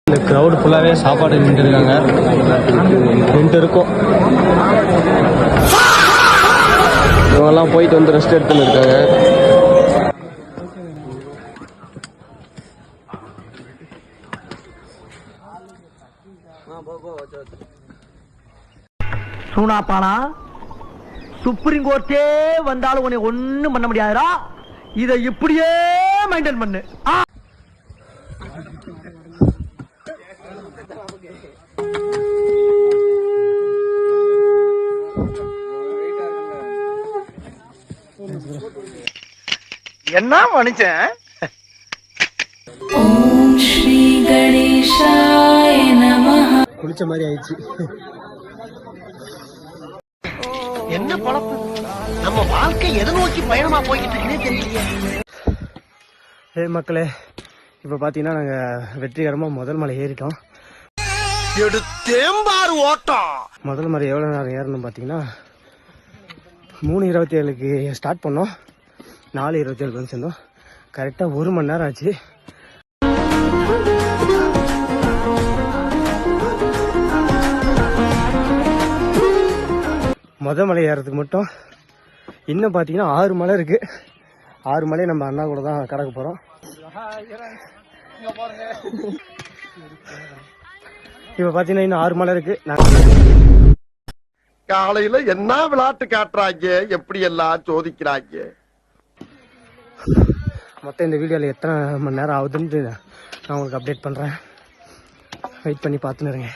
இந்த க்ரௌட் ஃபுல்லாகவே சாப்பாடு நின்று இருக்காங்க. 2 இருக்கும். இவங்கெல்லாம் போயிட்டு வந்து ரெஸ்ட் எடுத்துன்னு இருக்காங்க. சூனாப்பானா சுப்ரீம் கோர்ட்டே வந்தாலும் உன்னை ஒண்ணும் பண்ண முடியாதுடா. இதை இப்படியே மெயின்டைன் பண்ணு. என்ன மனுஷன். ஓம் ஸ்ரீ கணேசாய நமஹ. குளிச்ச மாதிரி ஆயிடுச்சு. என்ன பழப்பு, நம்ம வாழ்க்கை எதை நோக்கி பயணமா போய்கிட்டு இருக்குன்னே தெரியலையே. மக்களே, இப்போ பார்த்தீங்கன்னா நாங்கள் வெற்றிகரமாக முதல் மலை ஏறிட்டோம். எடுத்தேம்பாரு ஓட்டம். முதல் மலை எவ்வளோ நேரம் ஏறணும் பார்த்தீங்கன்னா 3:27க்கு ஸ்டார்ட் பண்ணோம். 4:27 வந்து சேர்ந்தோம். கரெக்டாக 1 மணி நேரம் ஆச்சு. முதல் மலை ஏறதுக்கு மட்டும் இன்னும் பார்த்தீங்கன்னா 6 மலை இருக்கு. 6 மலையை நம்ம அண்ணா கூட தான் கடக்க போகிறோம். இப்போ பார்த்தீங்கன்னா இன்னும் 6 மலை இருக்கு. காலையில என்ன விளையாட்டு காட்டுறாங்க, எப்படி எல்லாம் சோதிக்கிறாங்க. மொத்தம் இந்த வீடியோவில் எத்தனை மணி நேரம் ஆகுதுன்னு நான் உங்களுக்கு அப்டேட் பண்ணுறேன். வெயிட் பண்ணி பார்த்துன்னு இருங்க.